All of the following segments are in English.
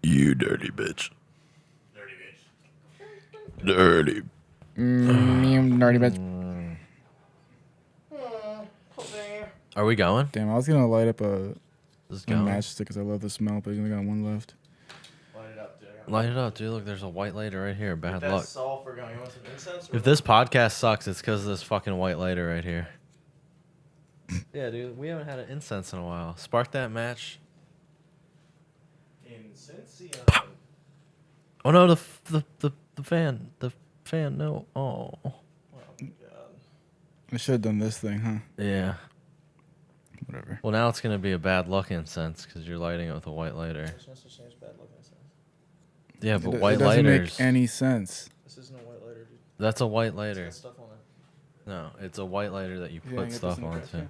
You dirty bitch. Dirty bitch. Dirty. Nerdy bitch. Are we going? Damn, I was gonna light up a Let's go. matchstick because I love the smell, but I only got one left. Light it up, dude. Light it up, dude. Look, there's a white lighter right here. Bad luck. That's sulfur going. You want some incense? If this podcast sucks, it's because of this fucking white lighter right here. Yeah, dude. We haven't had an incense in a while. Spark that match. Incense? Oh no, the fan. The fan. No. Oh. Oh my god. I should have done this thing, huh? Yeah. Whatever. Well, now it's gonna be a bad luck incense because you're lighting it with a white lighter. There's no such thing as bad looking incense. Yeah, but It white doesn't lighters. make any sense. This isn't a white lighter, dude. That's a white It's lighter. got stuff on it. No, it's a white lighter that you Yeah, put get stuff this in the onto. trash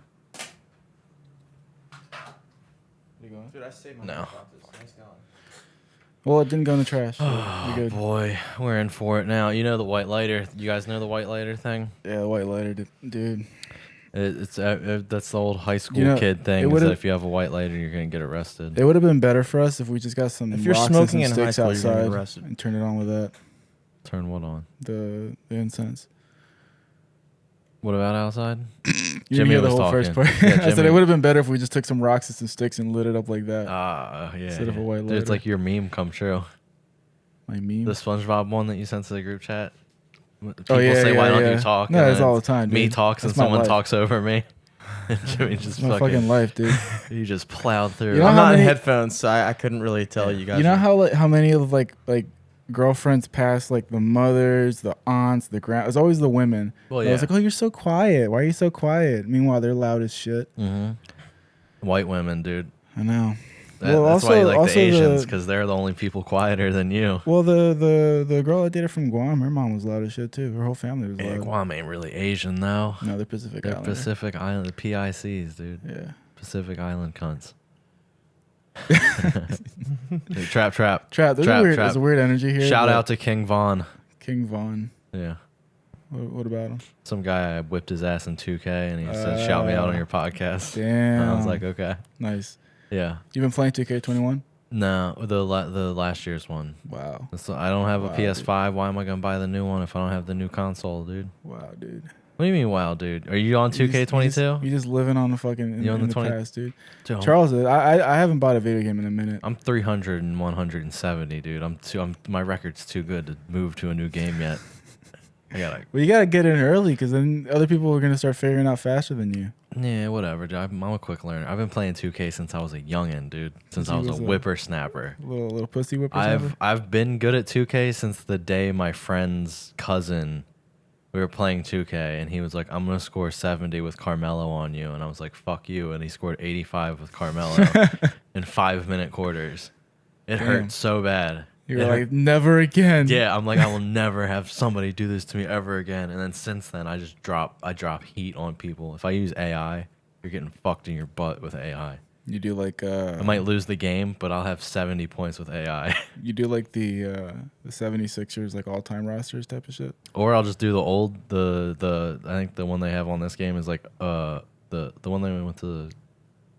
You going? Dude, I saved my No. Nice going. Well, it didn't go in the trash. So Oh you're good. boy, we're in for it now. You know the white lighter. You guys know the white lighter thing? Yeah, the white lighter, dude. It's that's the old high school You know, kid it thing. Is would've- that if you have a white lighter, you're gonna get arrested. It would have been better for us if we just got some If you're rocks smoking and in some high sticks school, you're gonna get outside arrested. and turn it on with that. Turn what on? The incense. What about outside? You Jimmy didn't hear the was whole first talking. part. Yeah, I said Jimmy- it would have been better if we just took some rocks and some sticks and lit it up like that. Yeah. Instead of a yeah. white Dude, lighter. it's like your meme come true. My meme. The SpongeBob one that you sent to the group chat. People Oh, yeah, say, "Why yeah, don't yeah. you talk?" No, and it's then all the time, Me dude. talks and That's my someone life. talks over me. And Jimmy just It's my fucking life, dude. You just plowed through. You know I'm how not in many- headphones, so I couldn't really tell you guys. You know how many of like girlfriends pass like the mothers, the aunts, the grand. It's always the women. Well, I was yeah. like, oh, you're so quiet. Why are you so quiet? Meanwhile, they're loud as shit. White women, dude. I know. That's why you like the Asians, because they're the only people quieter than you. Well, the girl I dated from Guam, her mom was loud as shit too. Her whole family was Yeah, loud. Guam ain't really Asian though. No, they're Pacific They're Islander. Pacific Island, the PICs, dude. Yeah. Pacific Island cunts. Hey, trap. Trap. There's a weird energy here. Shout but out to King Von. King Von. Yeah. What about him? Some guy whipped his ass in 2K and he said, shout me out on your podcast. Damn. And I was like, okay. Nice. Yeah. You been playing 2K21? No, the last year's one. Wow. So I don't have a Wow, PS5. Why am I going to buy the new one if I don't have the new console, dude? Wow, dude. What do you mean, wow, dude? Are you on You just- 2K22? You just living on the fucking You on in the the 20 past, dude. Dude, Charles, I haven't bought a video game in a minute. I'm 300 and 170, dude. My record's too good to move to a new game yet. I gotta. Well, you gotta get in early because then other people are gonna start figuring out faster than you. Yeah, whatever, dude. I'm a quick learner. I've been playing 2K since I was a youngin', dude. Since He I was a was a- whippersnapper. Little pussy whipper. I've been good at 2K since the day my friend's cousin. We were playing 2K and he was like, "I'm gonna score 70 with Carmelo on you," and I was like, "Fuck you!" And he scored 85 with Carmelo in 5-minute quarters. It Damn. hurt so bad. You were It hurt- like, never again. Yeah, I'm like, I will never have somebody do this to me ever again. And then since then, I drop heat on people. If I use AI, you're getting fucked in your butt with AI. You do like I might lose the game, but I'll have 70 points with AI. you do like the 76ers like all time rosters type of shit. Or I'll just do the I think the one they have on this game is like the one they went to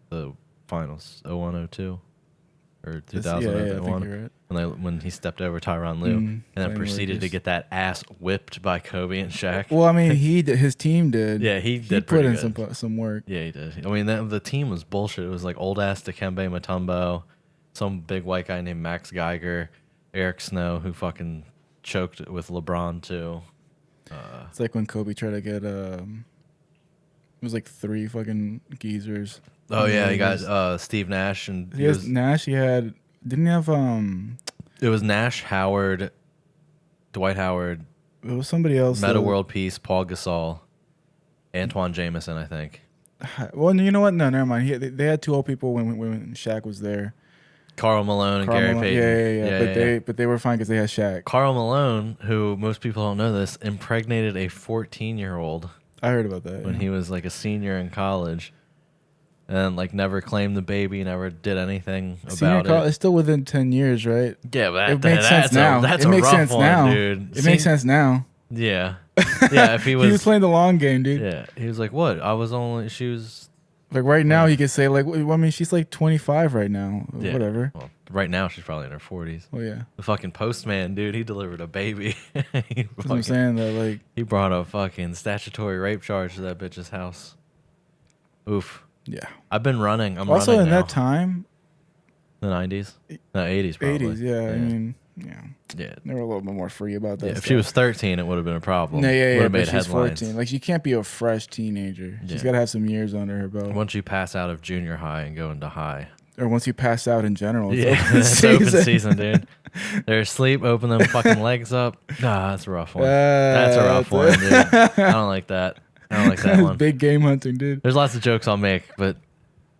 the finals 0102 or Yeah, I think 2001 you're right. when he stepped over Tyronn Lue and then playing proceeded to Lakers. get that ass whipped by Kobe and Shaq. Well, I mean, his team did. Yeah, he did put pretty in good. some work. Yeah, he did. I mean, the team was bullshit. It was like old ass Dikembe Mutombo, some big white guy named Max Geiger, Eric Snow, who fucking choked with LeBron too. It's like when Kobe tried to get it was like 3 fucking geezers. Oh yeah, you guys. got Steve Nash and He has Nash. He had didn't he have it was Nash, Howard, Dwight Howard, it was somebody else. Meta World Peace, Paul Gasol, Antoine Jameson, I think. Well, you know what? No, never mind. They had 2 old people when Shaq was there. Carl Malone and Karl Gary Malone- Payton. Yeah. But they were fine because they had Shaq. Carl Malone, who most people don't know this, impregnated a 14-year-old I heard about that. when he was like a senior in college, and like never claimed the baby, never did anything about it. It's still within 10 years, right? Yeah, but It makes sense now. That's It a makes rough sense one, now. dude. It makes sense now. Yeah, yeah. If he He was, was playing the long game, dude. yeah, he was like, "What? She was Like right now, Yeah. he could say like, I mean, she's like 25 right now. Yeah. Whatever. Well, right now she's probably in her 40s. Oh yeah, The fucking postman, dude, he delivered a baby. he, that's what I'm fucking- saying. That like, he brought a fucking statutory rape charge to that bitch's house. Oof. yeah. I've been running. I'm Also, running in now. that time, The 90s? No, 80s probably. 80s. Yeah, I mean, yeah, Yeah. they were a little bit more free about that. Yeah, if stuff. she was 13, it would have been a problem. No, yeah, Would yeah, have but made she's headlines. 14. Like, she can't be a fresh teenager. She's Yeah. got to have some years under her belt. Once you pass out of junior high and go into high. Or once you pass out in general. It's Yeah, open it's open season, dude. They're asleep, open them fucking legs up. Nah, that's a rough one. That's a rough one, dude. I don't like that. I don't like that one. Big game hunting, dude. There's lots of jokes I'll make, but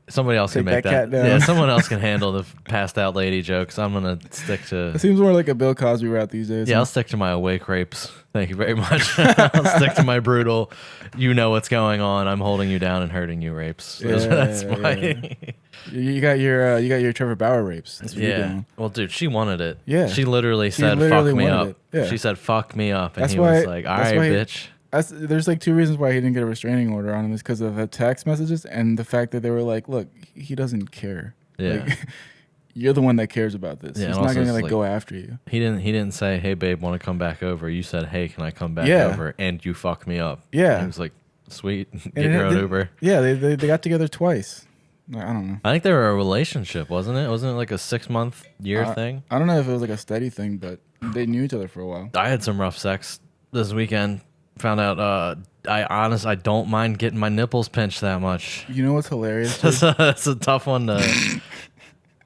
somebody else can Take make that that. cat down. Yeah, someone else can handle the passed out lady jokes. I'm gonna stick It to. seems more like a Bill Cosby route these days. Yeah, I'll stick to my awake rapes. Thank you very much. I'll stick to my brutal. You know what's going on. I'm holding you down and hurting you rapes. Yeah, That's yeah, my. yeah. You got your Trevor Bauer rapes. That's what you're Yeah. doing. Well, dude, she wanted it. Yeah. She literally She said, literally "Fuck me wanted up." it. Yeah. She said, "Fuck me up," and That's he why- was like, "All that's right, why he- bitch." There's like two reasons why he didn't get a restraining order on him is because of the text messages and the fact that they were like, look, he doesn't care. Yeah. Like, you're the one that cares about this. Yeah, He's and not also gonna it's like like- go after you. He didn't say, "Hey, babe, want to come back over?" You said, "Hey, can I come back Yeah. over?" And you fucked me up. Yeah. And he was like, "Sweet, And get your it- own they- Uber." Yeah, they got together twice. Like, I don't know. I think they were a relationship, wasn't it? Wasn't it like a 6-month year thing? I don't know if it was like a steady thing, but they knew each other for a while. I had some rough sex this weekend. Found out. I don't mind getting my nipples pinched that much. You know what's hilarious? dude? That's a tough one to.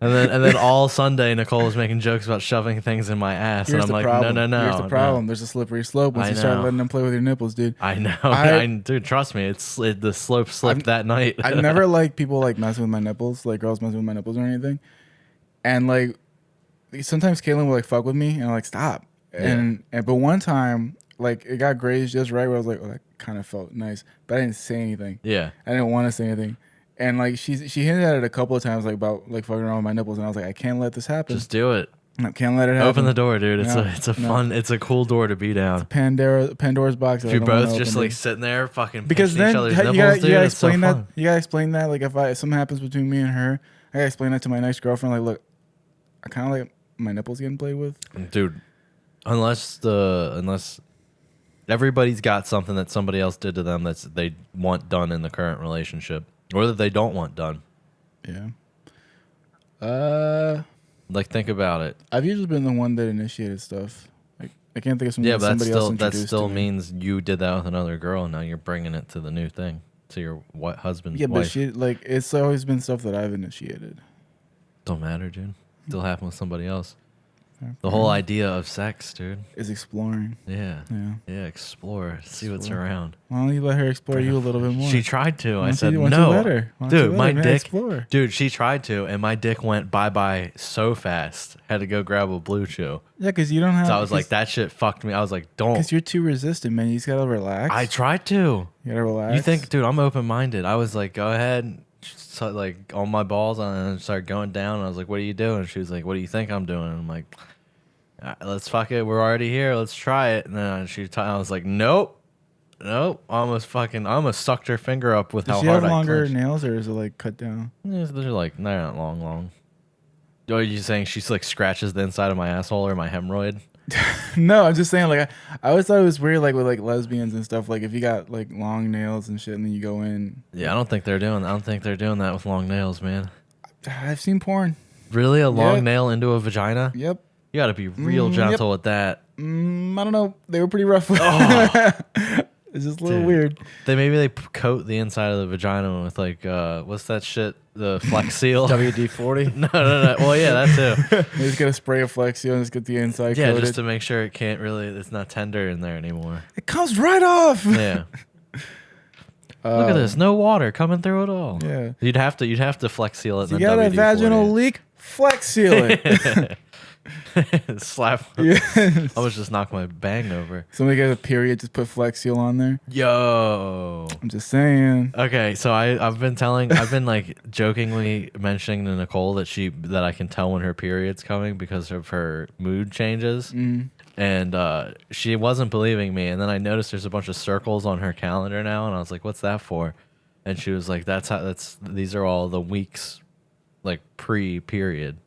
And then all Sunday, Nicole was making jokes about shoving things in my ass, Here's and I'm the like, problem. no. Here's the problem. There's a slippery slope once I you start know. letting them play with your nipples, dude. I know, I- dude. Trust me, the slope slipped that night. I've never liked people like messing with my nipples, like girls messing with my nipples or anything. And like sometimes Caitlin will like fuck with me and I'm like, stop. And but one time, like it got grazed just right where I was like, oh, that kind of felt nice. But I didn't say anything. Yeah, I didn't want to say anything. And like she hinted at it a couple of times like about like fucking around with my nipples and I was like, I can't let this happen. just do it. I can't let it happen. Open the door, dude. It's No, a no. fun, it's a cool door to be down. Pandora's box. that If I you're don't wanna both just open, like dude. sitting there, fucking Because pinching then each other's you nipples, gotta, dude. you gotta It's so explain that. fun. You gotta explain that. Like if something happens between me and her, I gotta explain that to my next girlfriend. Like, look, I kind of like my nipples getting played with. Dude, unless everybody's got something that somebody else did to them that's they want done in the current relationship, or that they don't want done. Yeah. Like, think about it. I've usually been the one that initiated stuff. Like, I can't think of something Yeah, that but somebody else that introduced still to me. means you did that with another girl, and now you're bringing it to the new thing, to your husband's Yeah, but wife. she like it's always been stuff that I've initiated. Don't matter, dude. Still happened with somebody else. Yeah. The whole idea of sex, dude. Is exploring. Yeah. Yeah. Yeah, explore. See what's Explore. around. Why don't you let her explore you a little bit more? She tried to. Why I don't said you- why don't no. you let her? Why don't you Dude, let my her, man? dick. Explore. Dude, she tried to, and my dick went bye so fast. Had to go grab a Blue Chew. Yeah, because you don't have. So I was like, that shit fucked me. I was like, don't. Because you're too resistant, man. You just gotta relax. I tried to. You gotta relax. You think, dude, I'm open minded. I was like, go ahead. So, like, on my balls, and I started going down. And I was like, what are you doing? She was like, what do you think I'm doing? And I'm like, let's fuck it. We're already here. Let's try it. And then I was like, nope. I almost sucked her finger up with Does how she hard have I longer clenched. nails or is it like cut down? Yeah, they're like, they're not long. Are you saying she's like scratches the inside of my asshole or my hemorrhoid? No, I'm just saying like I always thought it was weird like with like lesbians and stuff. Like if you got like long nails and shit and then you go in. Yeah, I don't think they're doing that with long nails, man. I've seen porn. Really, a long Yep. nail into a vagina? Yep. You got to be real Yep. gentle with that. I don't know. They were pretty rough. It's just a little Dude. weird. They coat the inside of the vagina with like what's that shit? The Flex Seal. WD-40. No. Well, yeah, that too. They just gotta spray a Flex Seal and just get the inside Yeah, coated. just to make sure it's not tender in there anymore. It comes right off. Yeah. Look at this, no water coming through at all. Yeah. You'd have to Flex Seal it. You and got a then WD-40 vaginal it. leak? Flex Seal it. Slap. Yeah. I was just knocked my bang over. Somebody got a period, just put Flex Seal on there. Yo. I'm just saying. Okay, so I've been like jokingly mentioning to Nicole that I can tell when her period's coming because of her mood changes. Mm. And she wasn't believing me, and then I noticed there's a bunch of circles on her calendar now, and I was like, "What's that for?" And she was like, these are all the weeks, like pre-period.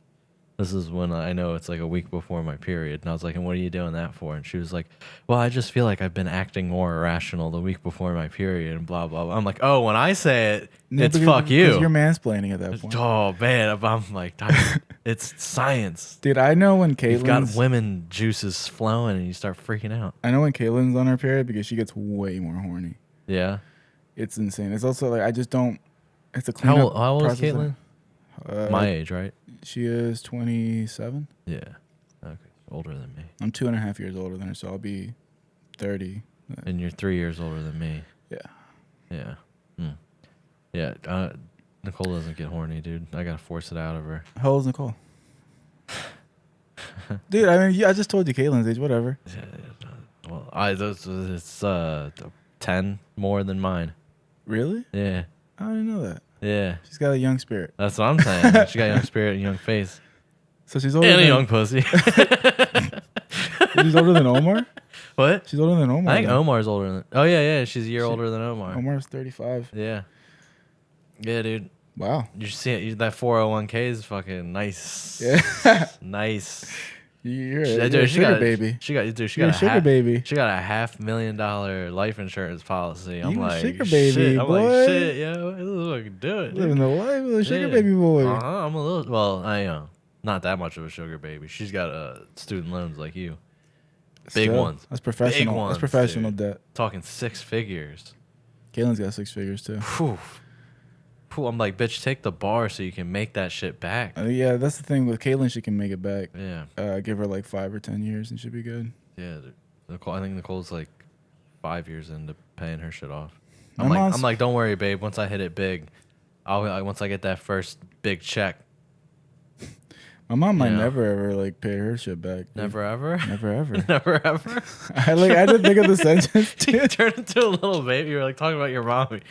This is when I know it's like a week before my period. And I was like, and what are you doing that for? And she was like, well, I just feel like I've been acting more irrational the week before my period and blah, blah, blah. I'm like, oh, when I say it, No, it's because- fuck you. because you're mansplaining at that point. Oh, man. I'm like, it's science. Dude, I know when You've got Caitlin's women juices flowing and you start freaking out. I know when Caitlin's on her period because she gets way more horny. Yeah. It's insane. It's also like I just don't. It's a How cleanup. old is process. Caitlin? My age, right? She is 27. Yeah. Okay. Older than me. I'm 2.5 years older than her, so I'll be 30. And you're 3 years older than me. Yeah. Yeah. Yeah. Nicole doesn't get horny, dude. I gotta force it out of her. How old is Nicole? Dude, I mean, I just told you Caitlin's age. Whatever. Well, it's 10 more than mine. Really? Yeah. I didn't know that. Yeah. She's got a young spirit. That's what I'm saying. She got a young spirit and young face. So she's older And a than young pussy. She's older than Omar. What? She's older than Omar. I think then. Omar's older than. Oh yeah. She's a year older than Omar. Omar's 35. Yeah. Yeah, dude. Wow. You see it? That 401k is fucking nice. Yeah. Nice. You're She- a dude, she sugar got- baby. She got, dude. She You're got a sugar baby. She got a $500,000 life insurance policy. I'm You a like, sugar baby, shit. I'm boy. like, shit, yo, this is what I can do it. dude. Living the life of a sugar Yeah. baby boy. I'm a little. Well, I not that much of a sugar baby. She's got student loans like you. Big Still, ones. That's professional. ones, That's professional dude. debt. Talking 6 figures. Caitlin's got 6 figures too. Phew. I'm like, bitch, take the bar so you can make that shit back. Yeah, that's the thing with Caitlin. She can make it back. Yeah. Give her like 5 or 10 years and she'll be good. Yeah. Dude. Nicole, I think Nicole's like 5 years into paying her shit off. My I'm mom's- like, don't worry, babe. Once I hit it big, once I get that first big check. My mom might Yeah. never ever like pay her shit back. dude. Never ever. Never ever. Never ever. I didn't think of the sentence. You Dude. turned into a little baby. You were like talking about your mommy.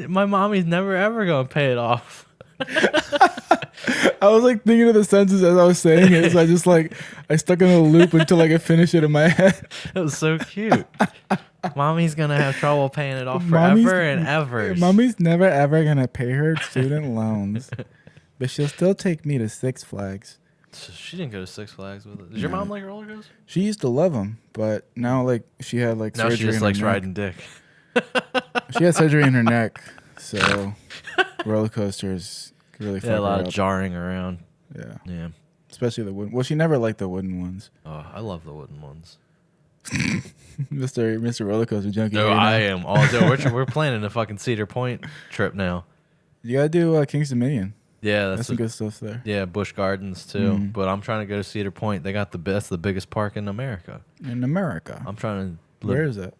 My mommy's never ever gonna pay it off. I was like thinking of the sentence as I was saying it, so I stuck in a loop until I could finish it in my head. It was so cute. Mommy's gonna have trouble paying it off Mommy's- forever and ever. Mommy's never ever gonna pay her student loans, but she'll still take me to Six Flags. She didn't go to Six Flags with it. Does your No. mom like roller coasters? She used to love them, but now like she had like Now surgery she just in her likes neck. riding dick. She had surgery in her neck, so roller coasters could really fuck Yeah, a lot her of up. jarring around. Yeah, Yeah. especially the wooden. Well, she never liked the wooden ones. Oh, I love the wooden ones. Mr. Roller Coaster Junkie. No, right now. I am all. Dude, we're planning a fucking Cedar Point trip now. You gotta do King's Dominion. Yeah, That's that's some good stuff there. yeah, Busch Gardens too. Mhm. But I'm trying to go to Cedar Point. They got that's the biggest park in America. In America. I'm trying to. Where is it?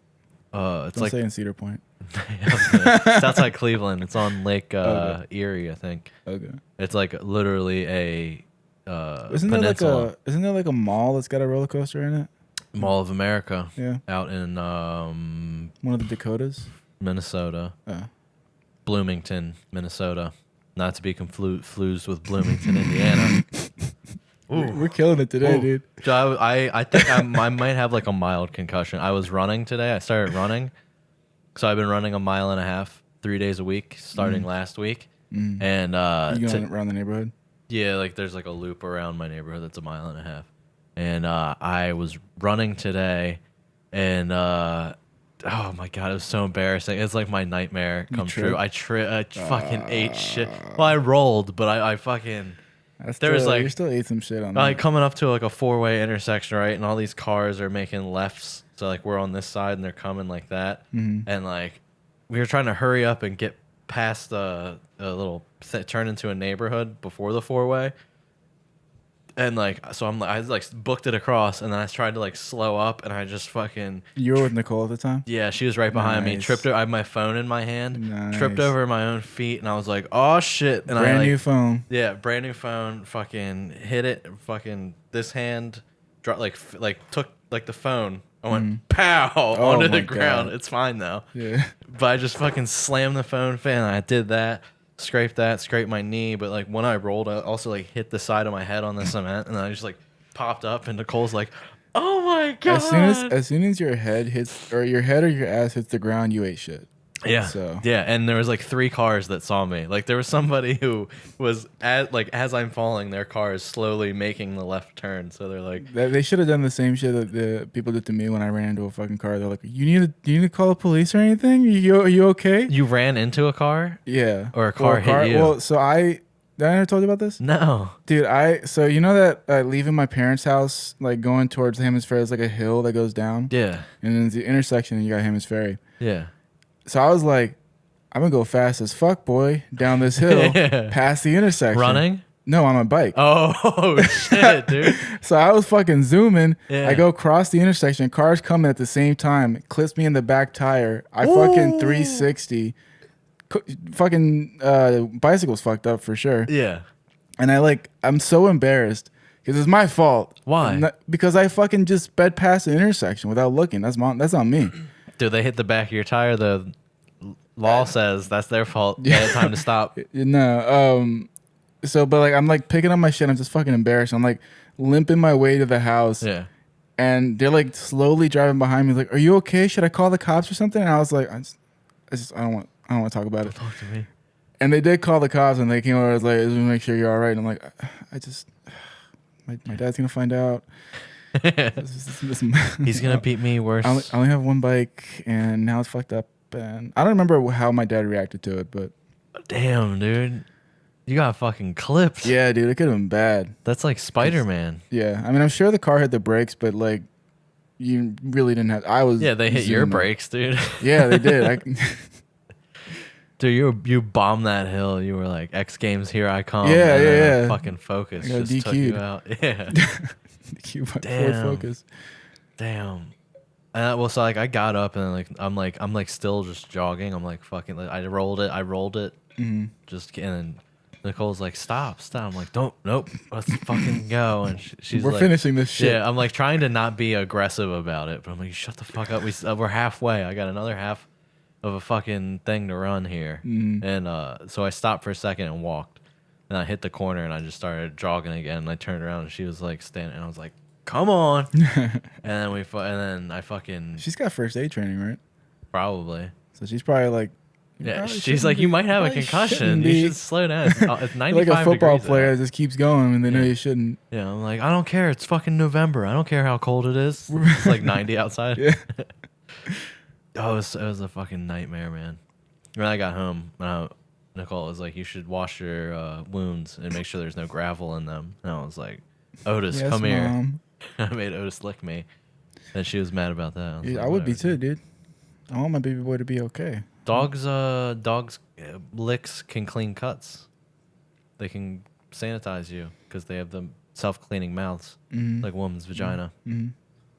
It's Don't like say in Cedar Point. it's outside Cleveland. It's on Lake Okay. Erie, I think. Okay. It's like literally a Isn't there peninsula. like a mall that's got a roller coaster in it? Mall of America Yeah. out in One of the Dakotas. Minnesota, Oh. Bloomington, Minnesota. Not to be confused with Bloomington, Indiana. We're killing it today, Ooh. dude. So I think I might have like a mild concussion. I was running today. I started running. So I've been running a mile and a half, 3 days a week, starting last week. Mm. And You going around the neighborhood? yeah, like there's like a loop around my neighborhood that's a mile and a half. And I was running today, and oh my god, it was so embarrassing. It's like my nightmare come true. I fucking ate shit. Well, I rolled, but I fucking There was, like- you still ate some shit on like that. coming up to like a 4-way intersection, right? And all these cars are making lefts. So like we're on this side and they're coming like that. Mhm. And like we were trying to hurry up and get past a little turn into a neighborhood before the 4-way. And like so I like booked it across, and then I tried to like slow up, and I just fucking You were with Nicole at the time? yeah, she was right behind me. Nice. Tripped her. I had my phone in my hand. Tripped Nice. over my own feet, and I was like, "Oh shit!" And Brand I like, new phone. yeah, brand new phone. Fucking hit it. Fucking this hand, like took like the phone. I went pow onto my the ground. God. It's fine though. Yeah. But I just fucking slammed the phone fan. I did that. Scraped my knee. But like when I rolled, I also like hit the side of my head on the cement, and then I just like popped up, and Nicole's like, "Oh my god!" As soon as your head hits or your ass hits the ground, you ate shit. Yeah. So Yeah, and there was like 3 cars that saw me. Like there was somebody who was as I'm falling, their car is slowly making the left turn. So they're like, they should have done the same shit that the people did to me when I ran into a fucking car. They're like, do you need to call the police or anything? Are you okay? "You ran into a car?" Yeah. Or a car hit you. Well, so did I ever told you about this? No. Dude, so you know that leaving my parents' house, like going towards Hammond's Ferry, is like a hill that goes down, Yeah. and then the intersection, and you got Hammond's Ferry. Yeah. So I was like, I'm gonna go fast as fuck, boy, down this hill, past the intersection. Running? No, on my bike. Oh shit, dude. So I was fucking zooming. Yeah. I go across the intersection. Cars coming at the same time. It clips me in the back tire. I fucking 360. Fucking bicycle's fucked up for sure. Yeah. And I'm so embarrassed because it's my fault. Why? Because I fucking just sped past the intersection without looking. That's on me. Dude, they hit the back of your tire. The law says that's their fault. They had time to stop. No. But I'm like picking up my shit. I'm just fucking embarrassed. I'm like limping my way to the house. Yeah. And they're like slowly driving behind me. Like, are you okay? Should I call the cops or something? And I was like, I don't want to talk about it. Talk to me. And they did call the cops, and they came over. I was like, just make sure you're all right. And I'm like, my dad's gonna find out. He's gonna beat me worse. I only have one bike, and now it's fucked up. And I don't remember how my dad reacted to it, but Damn, dude. You got fucking clipped. yeah, dude, it could have been bad. That's like Spider-Man. Yeah, I mean, I'm sure the car hit the brakes, but like, you really didn't have. I was. Yeah, they hit your zooming. brakes, dude. Yeah, they did. Dude, you bombed that hill. You were like, X Games, here I come. Yeah, and then yeah, a yeah. fucking Focus I got just took you DQ'd. out. Yeah. Cube Ford Damn. Focus. Damn. Well, so like I got up and I'm like still just jogging. I'm like fucking. Like, I rolled it. Mm-hmm. Just and then Nicole's like, stop. I'm like, nope. Let's fucking go. And she's We're like, finishing this shit. Yeah, I'm like trying to not be aggressive about it, but I'm like, shut the fuck up. We're halfway. I got another half of a fucking thing to run here. Mm. And so I stopped for a second and walked. And I hit the corner and I just started jogging again. And I turned around and she was like standing. And I was like, come on. and then I fucking She's got first aid training, right? probably. So she's probably like. you Yeah, probably she's shouldn't like, you be- might have a probably concussion. shouldn't You be." should slow down. It's 95 like a football degrees player out. just keeps going and they know Yeah. you shouldn't. Yeah, I'm like, I don't care. It's fucking November. I don't care how cold it is. It's like 90 outside. Yeah. Oh, it was a fucking nightmare, man. When I got home, Nicole was like, you should wash your wounds and make sure there's no gravel in them. And I was like, Otis, Yes, come here. Mom. I made Otis lick me. And she was mad about that. I, was Yeah, like, I would be "Whatever, too, dude. I want my baby boy to be okay. Dogs licks can clean cuts. They can sanitize you because they have the self-cleaning mouths, Mhm. like a woman's vagina. Mhm.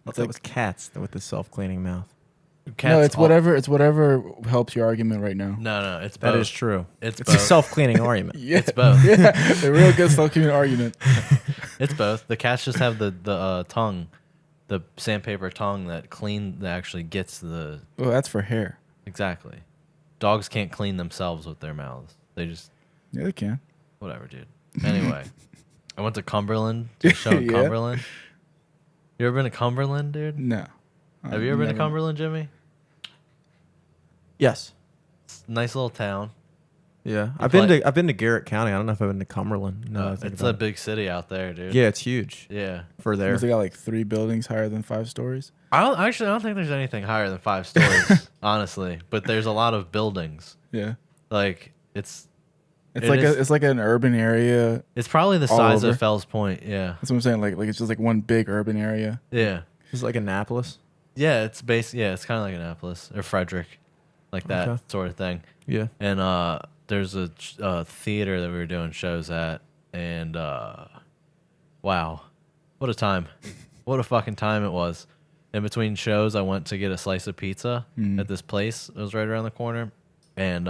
I thought it was cats with the self-cleaning mouth. No, Cats it's all- whatever. It's whatever helps your argument right now. No, it's both. That is true. It's It's a both. self-cleaning argument. Yeah, It's both. Yeah, the real good self-community argument. It's both. The cats just have the tongue, the sandpaper tongue that actually gets the Well, that's for hair. exactly. Dogs can't clean themselves with their mouths. They just Yeah, they can. whatever, dude. Anyway, I went to Cumberland to show Yeah. Cumberland. You ever been to Cumberland, dude? No. Have you ever been to Cumberland, Jimmy? Yes. It's a nice little town. Yeah. I've I've been to Garrett County. I don't know if I've been to Cumberland. No, It's a big city out there, dude. Yeah, it's huge Yeah. for there. They got like 3 buildings higher than 5 stories. I don't think there's anything higher than 5 stories, honestly. But there's a lot of buildings. Yeah. Like it's It's like an urban area. It's probably the All size over. of Fells Point. Yeah. That's what I'm saying. Like it's just like one big urban area. Yeah. It's like Annapolis. Yeah. It's it's kind of like Annapolis or Frederick, like that Okay. sort of thing. Yeah. And there's a theater that we were doing shows at, and wow, what a time! What a fucking time it was. In between shows, I went to get a slice of pizza Mm. at this place. It was right around the corner, and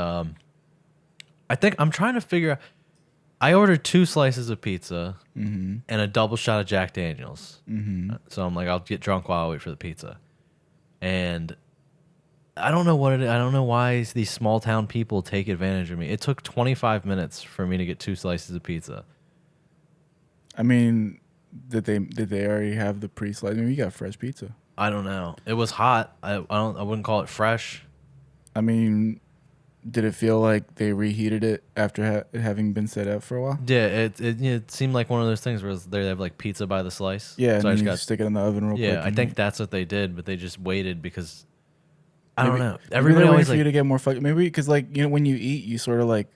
I think I'm trying to figure out. I ordered 2 slices of pizza Mm-hmm. and a double shot of Jack Daniels. Mm-hmm. So I'm like, I'll get drunk while I wait for the pizza. And I don't know what it is. I don't know why these small town people take advantage of me. It took 25 minutes for me to get 2 slices of pizza. I mean, did they already have the pre-slice? I mean, you got fresh pizza. I don't know. It was hot. I wouldn't call it fresh. I mean, did it feel like they reheated it after it having been set up for a while? Yeah, it seemed like one of those things where they have like pizza by the slice. Yeah, so I and just you got stick it in the oven real quick. yeah. I and think that's what they did, but they just waited because I maybe- don't know. maybe Everybody they're waiting always for you like to get more fucked. Maybe because like when you eat, you sort of like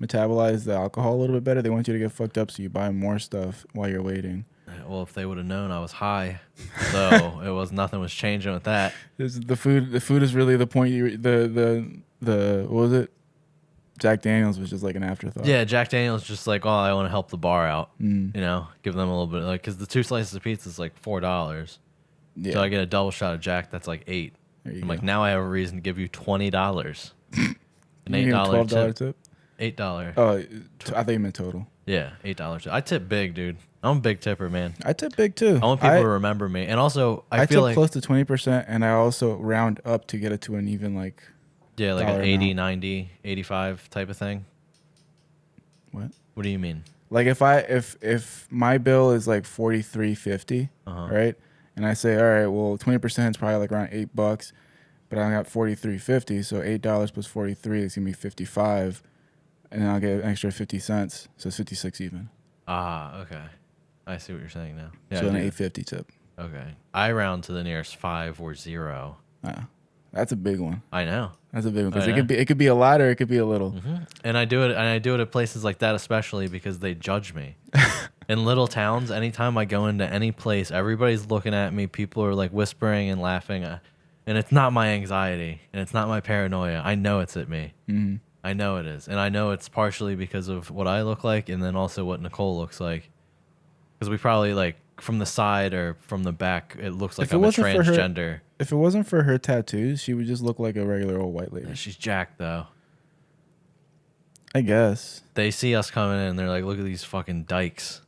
metabolize the alcohol a little bit better. They want you to get fucked up, so you buy more stuff while you're waiting. well, if they would have known I was high, so nothing was changing with that. The food is really the point. The what was it? Jack Daniels was just like an afterthought. Yeah, Jack Daniel's just like, oh, I want to help the bar out. Mm. You know, give them a little bit, like, because the 2 slices of pizza is like $4. Yeah. So I get a double shot of Jack, that's like $8. There you I'm go. like, now I have a reason to give you $20. An You get a $8 $12 tip. tip. $8. Oh, I think you meant total. Yeah, $8 tip. I tip big, dude. I'm a big tipper, man. I tip big too. I want people to remember me, and also I I feel tip like close to 20%, and I also round up to get it to an even like yeah, like an dollar 80, amount. 90, 85 type of thing. what? What do you mean? Like if my bill is like $43.50, Uh-huh. right? And I say, all right, well, 20% is probably like around $8, but I got $43.50, so $8 plus 43 is gonna be 55, and then I'll get an extra 50 cents, so it's 56 even. Ah, okay. I see what you're saying now. Yeah, So I an do. $8.50 tip. Okay. I round to the nearest 5 or 0. That's a big one. I know. That's a big one because Oh, yeah? it could be a lot or it could be a little. And I do it at places like that especially because they judge me. In little towns, anytime I go into any place, everybody's looking at me. People are like whispering and laughing. And it's not my anxiety and it's not my paranoia. I know it's at me. Mm-hmm. I know it is. And I know it's partially because of what I look like and then also what Nicole looks like. Because we probably like from the side or from the back, it looks like If it I'm a wasn't for her- transgender. If it wasn't for her tattoos, she would just look like a regular old white lady. She's jacked though. I guess. They see us coming in and they're like, look at these fucking dykes.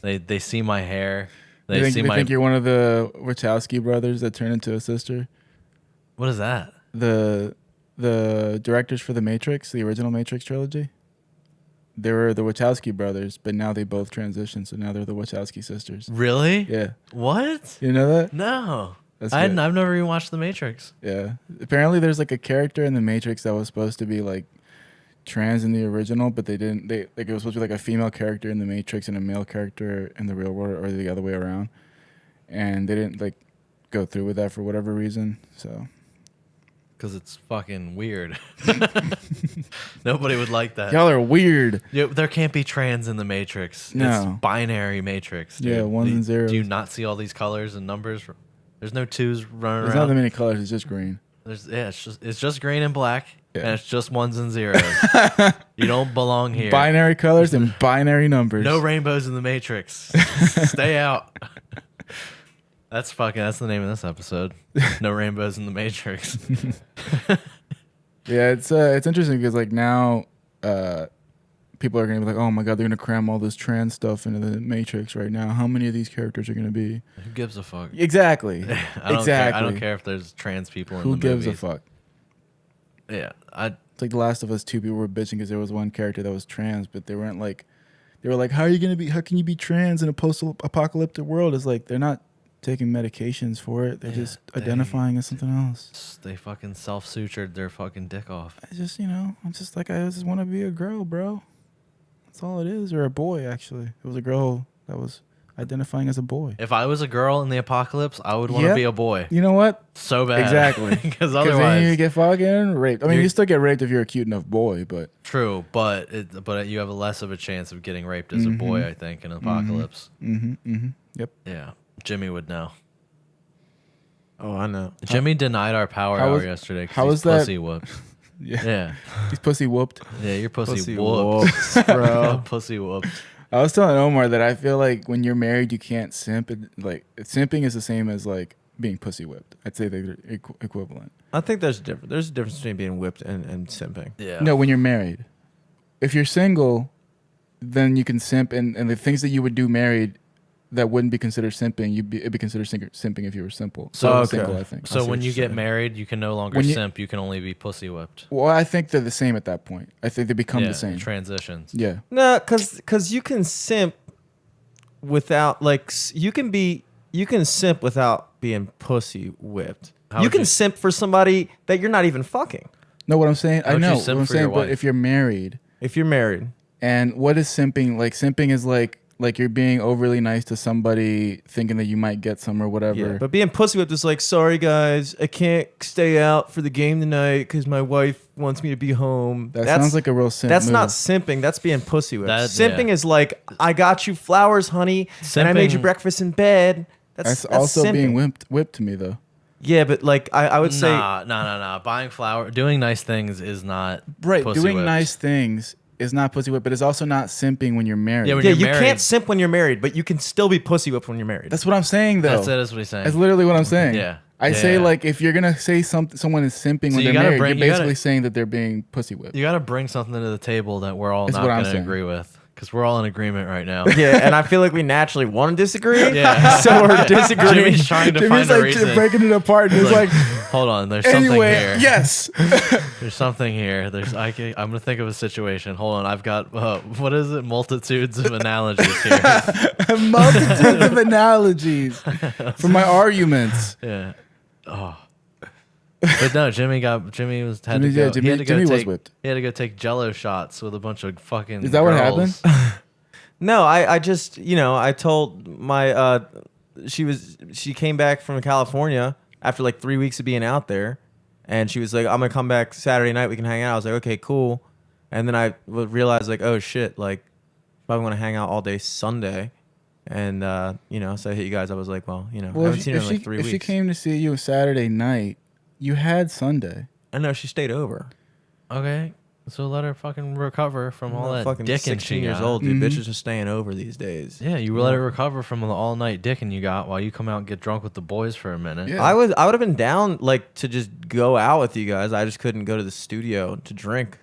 they see my hair. They They see think, my. they think you're one of the Wachowski brothers that turned into a sister. What is that? The directors for the Matrix, the original Matrix trilogy. They were the Wachowski brothers, but now they both transitioned, so now they're the Wachowski sisters. Really? Yeah, What? you know that? No. That's I've good. never even watched The Matrix. Yeah. Apparently, there's like a character in the Matrix that was supposed to be like trans in the original, but they didn't. They like it was supposed to be like a female character in the Matrix and a male character in the real world, or the other way around. And they didn't like go through with that for whatever reason. So Because it's fucking weird. Nobody would like that. y'all are weird. Yeah, there can't be trans in The Matrix. No. It's binary Matrix. Dude. Yeah, ones and zeros. Do you not see all these colors and numbers? There's no 2s running There's not that around. many colors. It's just green. It's just green and black, Yeah. and it's just 1s and 0s. You don't belong here. Binary colors and binary numbers. No rainbows in The Matrix. Stay out. That's the name of this episode. No rainbows in The Matrix. Yeah, it's interesting because like now, people are gonna be like, oh my god, they're gonna cram all this trans stuff into the Matrix right now. How many of these characters are gonna be? Who gives a fuck? Exactly. I don't exactly. Care. I don't care if there's trans people in Who the gives movies. a fuck? Yeah, It's like The Last of Us 2. People were bitching because there was one character that was trans, but they weren't like, they were like, how can you be trans in a post-apocalyptic world? It's like they're not taking medications for it. They're Yeah, just identifying as something else. they fucking self-sutured their fucking dick off. I just, I'm just like, I just want to be a girl, bro. That's all it is. Or a boy, actually. It was a girl that was identifying as a boy. If I was a girl in the apocalypse, I would want to Yep. be a boy You know what? so bad. Exactly. Because Because then you otherwise, get fucking raped. I mean, You're- you still get raped if you're a cute enough boy, but true, but you have a less of a chance of getting raped as a boy, I think, in an apocalypse. yep. Yeah, Jimmy would know. Oh, I know. Jimmy denied our power how hour was- yesterday how because was he's that- pussy whooped. Yeah. Yeah, He's pussy whooped. yeah, you're pussy, Pussy whooped. whoops, bro. Pussy whooped. I was telling Omar that I feel like when you're married, you can't simp. Like simping is the same as like being pussy whipped. I'd say they're equivalent. I think there's a difference. There's a difference between being whipped and simping. Yeah. No, when you're married. If you're single, then you can simp, and the things that you would do married that wouldn't be considered simping, it'd be considered simping if you were simple. So- Okay. Single, I think. So see when what you you're get saying. married, you can no longer When you- simp. You can only be pussy whipped. Well, I think they're the same at that point. I think they become Yeah, the same. transitions. Yeah. No, cause you can simp without you can simp without being pussy whipped. How You would can you- simp for somebody that you're not even fucking. No, what I'm saying, How I would you know simp what I'm for your saying, but wife? if you're married, If you're married, and what is simping? Like simping is like you're being overly nice to somebody, thinking that you might get some or whatever. yeah. But being pussy whipped is like, sorry guys, I can't stay out for the game tonight because my wife wants me to be home. that That's sounds like a real simp. That's move. not simping. That's being pussy whipped. That- Simping yeah. is like, I got you flowers, honey, and I made you Simping- breakfast in bed. That's That's also simping. being whipped to me though. Yeah, but like I would say, nah. Buying flower, doing nice things is not Right, pussy doing whipped. nice things is not pussy whip, but it's also not simping when you're married. Yeah, when yeah, you're you married- can't simp when you're married, but you can still be pussy whipped when you're married. That's what I'm saying though. That's it. That's what he's saying. That's literally what I'm saying. Yeah. I Yeah, say yeah. like if you're gonna say someone is simping So when you they're gotta married, bring- you're you basically gotta- saying that they're being pussy whipped. You got to bring something to the table that we're all That's not what I'm going to saying. agree with, because we're all in agreement right now. yeah, and I feel like we naturally want to disagree. Yeah. So we're disagreeing. Jimmy's trying to Jimmy's find a like reason. breaking it apart, and He's it's like, hold on, there's anyway, something here. yes. There's something here. I'm gonna think of a situation. Hold on, I've got what is it? Multitudes of analogies here. Multitudes of analogies for my arguments. Yeah. Oh. But no, Jimmy was Jimmy- to yeah, go. Jimmy- he had to go Jimmy was take, whipped. He had to go take Jello shots with a bunch of fucking. Is that what girls. happened? No, I just, I told my she came back from California after like 3 weeks of being out there, and she was like, I'm gonna come back Saturday night, we can hang out. I was like, okay, cool. And then I realized like, oh shit, like probably want to hang out all day Sunday. And so I hit you guys. I was like, well, I Well, haven't if, seen her if in she like 3 if weeks. she came to see you Saturday night, you had Sunday. I know she stayed over. Okay, so let her fucking recover from all that fucking dicking 16 she years got. old, dude. Mhm. Bitches are staying over these days. Yeah, you let her recover from the all night dicking you got while you come out and get drunk with the boys for a minute. Yeah. I would have been down like to just go out with you guys. I just couldn't go to the studio to drink.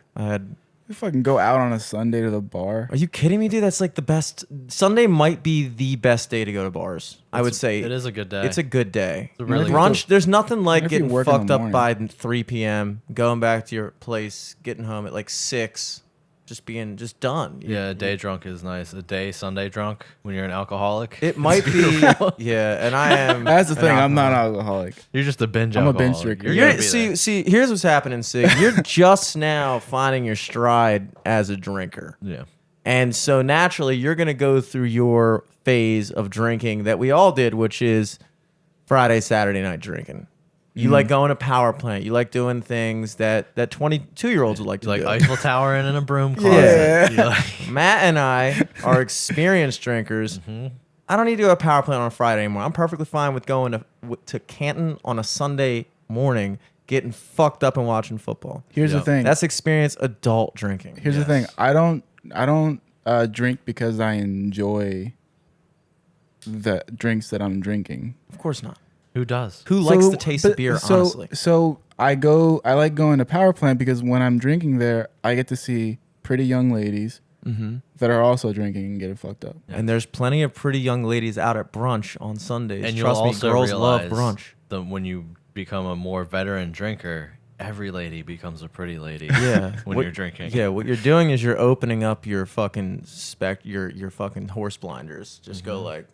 You fucking go out on a Sunday to the bar. Are you kidding me, dude? That's like the best. Sunday might be the best day to go to bars. I would say It is a good day. It's a good day. It's a really Brunch. There's nothing like If you getting work in the fucked up morning. by 3 p.m. Going back to your place, getting home at like 6, just being done. Yeah, a day drunk is nice. A day Sunday drunk when you're an alcoholic. It might be. Yeah, and I am. That's the an thing. I'm not an alcoholic. alcoholic. You're just a binge I'm a alcoholic. binge drinker. You're You're- gonna be see, here's what's happening, Sig. You're just now finding your stride as a drinker. there. Yeah. And so naturally, you're going to go through your phase of drinking that we all did, which is Friday, Saturday night drinking. You like going to power plant. You like doing things that 22-year-olds would like to You like do. Eiffel Towering in a broom closet. Yeah. You like- Matt and I are experienced drinkers. I don't need to go to power plant on a Friday anymore. I'm perfectly fine with going to Canton on a Sunday morning, getting fucked up and watching football. Here's the Yep. thing. That's experienced adult drinking. Here's the Yes. thing. I don't drink because I enjoy the drinks that I'm drinking. Of course not. Who does? Who likes So- the taste but- of beer, so, honestly? So I like going to power plant because when I'm drinking there, I get to see pretty young ladies Mm-hmm. that are also drinking and getting fucked up. And there's plenty of pretty young ladies out at brunch on Sundays. And you'll Trust me, also girls love realize brunch. that when you become a more veteran drinker, every lady becomes a pretty lady. Yeah, when What- you're drinking. Yeah, what you're doing is you're opening up your fucking your fucking horse blinders. Just go Mm-hmm. like,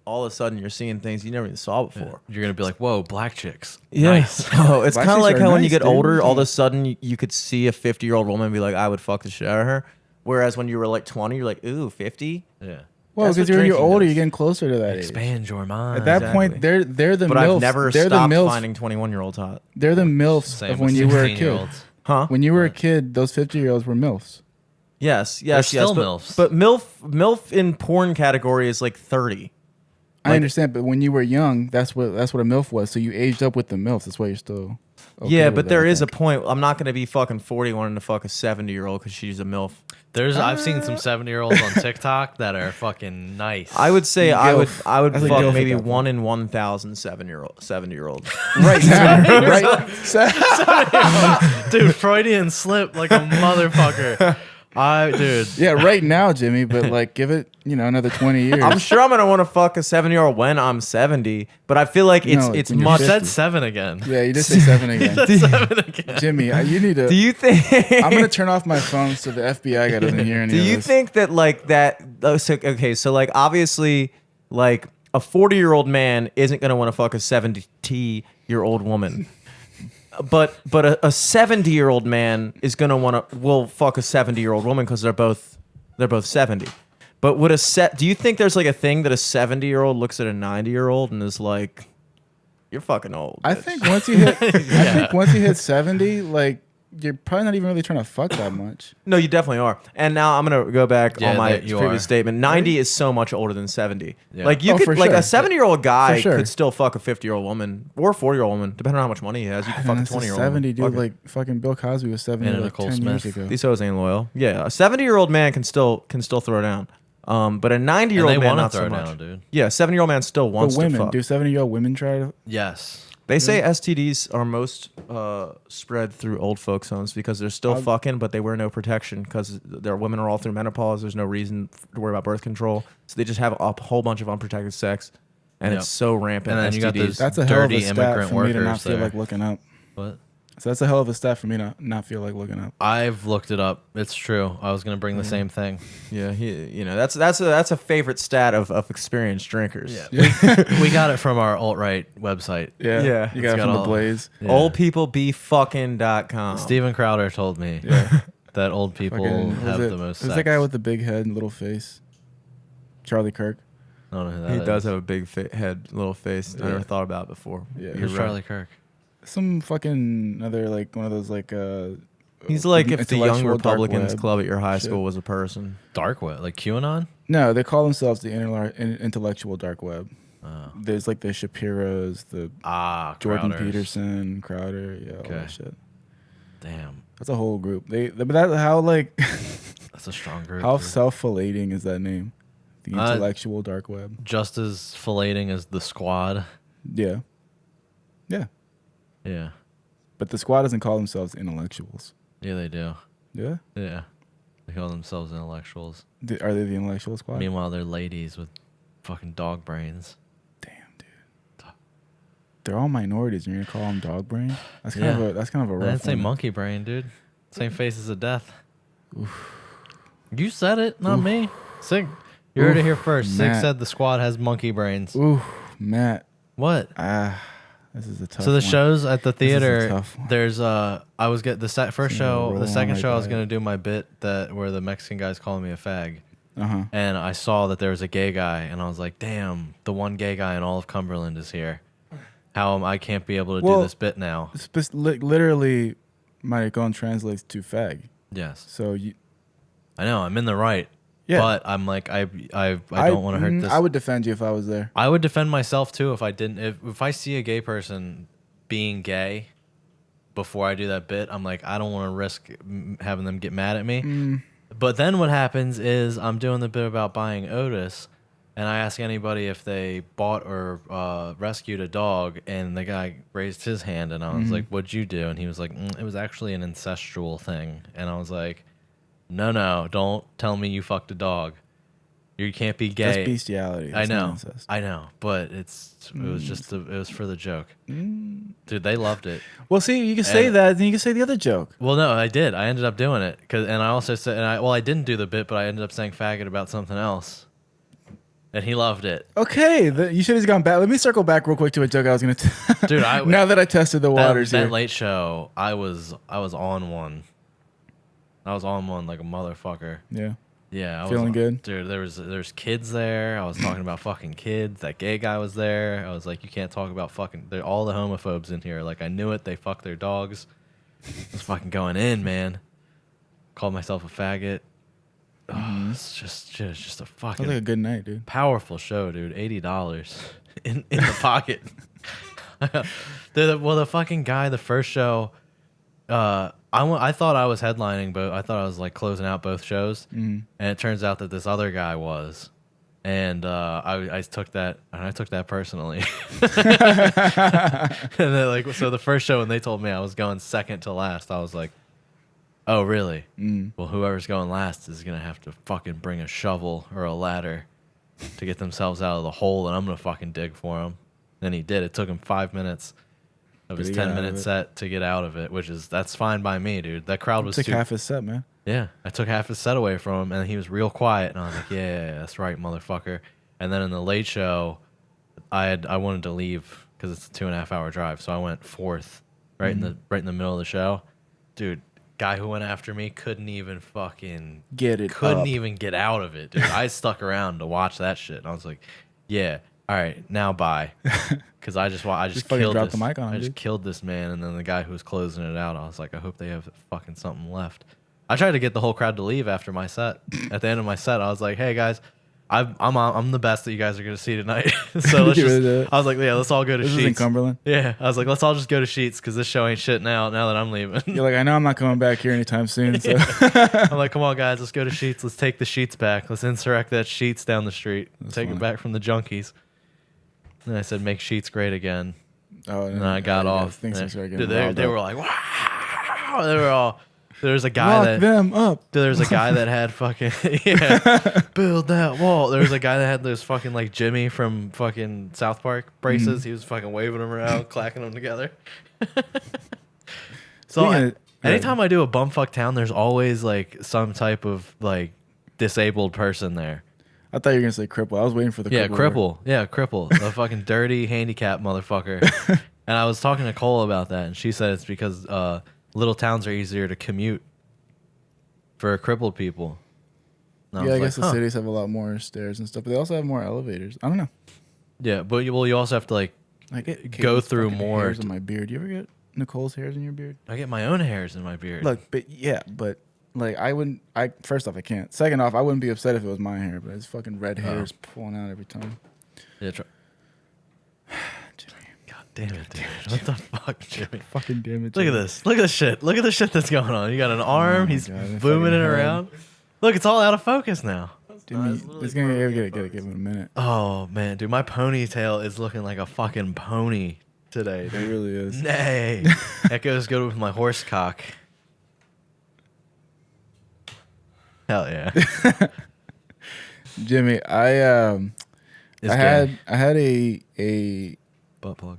all of a sudden you're seeing things you never even saw before. You're gonna be like, whoa, black chicks. Yeah. Nice. Oh, it's Black kind of chicks like are how when you nice, get dude. older, all of a sudden you could see a 50-year-old woman and be like, I would fuck the shit out of her. Whereas when you were like 20, you're like, ooh, 50? Yeah. Well, That's because what you're drinking older, does. you're getting closer to that age. Expand your mind. At that Exactly. point, they're the But milfs. I've never they're stopped the milfs. finding 21-year-olds hot. They're the milfs Same of with when you were a kid. 16-year-olds. Huh? When you were a kid, those 50-year-olds were milfs. Yes. still but, MILFs. But MILF in porn category is like 30. I Like- understand, but when you were young, that's what a milf was. So you aged up with the milfs. That's why you're still. Okay Yeah, with but it, there I is a think. point. I'm not going to be fucking 40 wanting to fuck a 70-year-old because she's a MILF. I've seen some 70-year-olds on TikTok that are fucking nice. I would say Gilf. I would That's a fuck gilf maybe at that 1 in 1,000 70-year-olds. right now, right? dude, Freudian slip like a motherfucker. Dude. Yeah, right now, Jimmy. But like, give it another 20 years. I'm sure I'm gonna want to fuck a 70-year-old when I'm 70, but I feel like No, it's when you're much. You 50. said 7 again. Yeah, you just say 7 again, Seven again. Jimmy. You need to. Do you think? I'm gonna turn off my phone so the FBI guy doesn't hear any Do of you this. think that like that? Okay, so like obviously, like a 40-year-old man isn't gonna want to fuck a 70-year-old woman. but a 70-year-old man is gonna will fuck a 70-year-old woman because they're both 70. But would do you think there's like a thing that a 70-year-old looks at a 90-year-old and is like, you're fucking old? I bitch." think once you hit, I think once you hit 70, like you're probably not even really trying to fuck that much. No, you definitely are. And now I'm gonna go back Yeah, on my you previous are. statement. 90 is so much older than 70. Yeah. Like you Oh, could, for like sure. a 70-year-old guy For sure. could still fuck a 50-year-old woman or a 40-year-old woman, depending on how much money he has. You can fuck And a it's 20-year-old 70, woman. dude. Fuck it. Like fucking Bill Cosby was 70 And like Nicole 10 years Smith. ago. These hoes ain't loyal. Yeah, a 70-year-old man can still throw down. But a And 90-year-old they man want not to throw so much. down, dude. Yeah, 70-year-old man still But wants to women, fuck. do 70-year-old women try to? Yes. They say STDs are most spread through old folks' homes because they're still fucking, but they wear no protection because their women are all through menopause. There's no reason to worry about birth control, so they just have a whole bunch of unprotected sex, and Yep. it's so rampant. And then you got STDs. those That's a hell of a dirty stat immigrant for me to not workers feel there. like looking up. What? So that's a hell of a stat for me to not feel like looking up. I've looked it up. It's true. I was gonna bring the same thing. Yeah, that's a favorite stat of experienced drinkers. We got it from our alt-right website. Yeah, Yeah. You It's got it got from the all- Blaze. Yeah. Oldpeoplebefucking.com. Steven Crowder told me Yeah. that old people Fucking, have who's the most Who's sex. that guy with the big head and little face? Charlie Kirk. I don't know who that He is. does have a big head, little face. I Yeah. never thought about it before. Yeah. You're Who's right. Charlie Kirk? Some fucking other like one of those like He's like if the Young intellectual dark Republicans web Club at your high shit. school was a person. Dark web, like QAnon. No, they call themselves the intellectual dark web. Oh. There's like the Shapiros, the Jordan Crowders. Peterson, Crowder, yeah, all Okay. that shit. Damn, That's a whole group. But that how like that's a strong group. how dude. self-falating is that name? The Uh, intellectual dark web. Just as filleting as the Squad. Yeah, yeah. Yeah, But the squad doesn't call themselves intellectuals. yeah, they do. Yeah, Yeah, they call themselves intellectuals. Are they the intellectual squad? Meanwhile, they're ladies with fucking dog brains. Damn, dude. They're all minorities, and you're gonna call them dog brain? That's kind Yeah. of a I rough didn't say one. monkey brain, dude. Same faces of death. You said it, not me. Sig, you heard it here first. Sig Matt. said the Squad has monkey brains. Ooh, Matt. What? This is a tough So the one. shows at the This is a theater, tough one. there's I was get the first It's gonna show, roll the on second my show I was diet. gonna do my bit where the Mexican guy's calling me a fag, Uh-huh. and I saw that there was a gay guy, and I was like, damn, the one gay guy in all of Cumberland is here. How am I can't be able to Well, do this bit now? Literally, my account translates to fag. Yes, So you, I know I'm in the right, yeah. but I'm like I don't want to hurt this. I would defend you if I was there. I would defend myself too if I didn't. If I see a gay person being gay before I do that bit, I'm like, I don't want to risk having them get mad at me. But then what happens is I'm doing the bit about buying Otis, and I ask anybody if they bought or rescued a dog, and the guy raised his hand, and I was like, "What'd you do?" And he was like, "It was actually an incestual thing." And I was like, "No, don't tell me you fucked a dog. You can't be gay." That's bestiality. I That's not know, incest. I know, but it was just it was for the joke, dude. They loved it. Well, see, you can say And- that, then you can say the other joke. Well, no, I did. I ended up doing it and I also said, I didn't do the bit, but I ended up saying faggot about something else, and he loved it, Okay, you should have gone back. Let me circle back real quick to a joke I was gonna. dude. I now that I tested the waters that here. late show, I was on one. I was on one like a motherfucker. Yeah. Yeah, I Feeling was, good? dude. There's kids there. I was talking about fucking kids. That gay guy was there. I was like, you can't talk about fucking. They're all the homophobes in here. Like I knew it. They fuck their dogs. I was fucking going in, man. Called myself a faggot. Oh, it's just a Sounds fucking like a good night, dude. powerful show, dude. $80 in the pocket. The fucking guy, the first show, I thought I was headlining, but I thought I was like closing out both shows, and it turns out that this other guy was, and I took that personally. And then like so the first show when they told me I was going second to last, I was like, oh really? Well, whoever's going last is gonna have to fucking bring a shovel or a ladder to get themselves out of the hole, and I'm gonna fucking dig for him. And he did. It took him 5 minutes of his Did he get out of 10-minute it? set to get out of it, that's fine by me, dude. That crowd was Took too. half his set, man. Yeah, I took half his set away from him, and he was real quiet, and I was like, yeah, that's right, motherfucker. And then in the late show, I wanted to leave because it's a 2.5 hour drive, so I went fourth right in the middle of the show. Dude, guy who went after me couldn't even fucking couldn't up. even get out of it, dude. I stuck around to watch that shit. And I was like, yeah, all right, now bye. Because I just fucking killed dropped this. the mic on him, I just dude. killed this man, and then the guy who was closing it out, I was like, I hope they have fucking something left. I tried to get the whole crowd to leave after my set. At the end of my set, I was like, hey guys, I'm the best that you guys are gonna see tonight. So let's You really just. did? I was like, yeah, let's all go to This is in Sheets. Cumberland. Yeah, I was like, let's all just go to Sheets because this show ain't shit now. Now that I'm leaving, You're like, I know I'm not coming back here anytime soon. So I'm like, come on, guys, let's go to Sheets. Let's take the Sheets back. Let's insurrect that Sheets down the street. Take funny. it back from the junkies. And I said, make Sheets great again. oh, And then I got off. Things And started dude, getting they were like, wow. They were all. There's a guy lock that. them up. There's a guy that had fucking yeah, build that wall. There was a guy that had those fucking like Jimmy from fucking South Park braces. He was fucking waving them around, clacking them together. So Speaking of- anytime I do a bumfuck town, there's always like some type of like disabled person there. I thought you were gonna say cripple. I was waiting for the Yeah, cripple. cripple. Yeah, cripple. A fucking dirty handicapped motherfucker. And I was talking to Cole about that, and she said it's because little towns are easier to commute for crippled people. And Yeah, I was guess like, the huh. cities have a lot more stairs and stuff, but they also have more elevators. I don't know. Yeah, but you also have to like. I get Go Caitlin's through fucking more hairs to- on my beard. You ever get Nicole's hairs in your beard? I get my own hairs in my beard. Look, but like I wouldn't. First off, I can't. Second off, I wouldn't be upset if it was my hair, but it's fucking red hairs pulling out every time. Yeah, God damn it, dude! What the fuck, Jimmy? Fucking damn it! Look at this! Look at this shit! Look at the shit that's going on. You got an arm. my He's God, that booming fucking it head. around. Look, it's all out of focus now. Jimmy, it's gonna get it. Give him a minute. Oh man, dude, my ponytail is looking like a fucking pony today. It Dude. really is. Nay, that goes good with my horse cock. Hell yeah! Jimmy, I It's had a butt plug.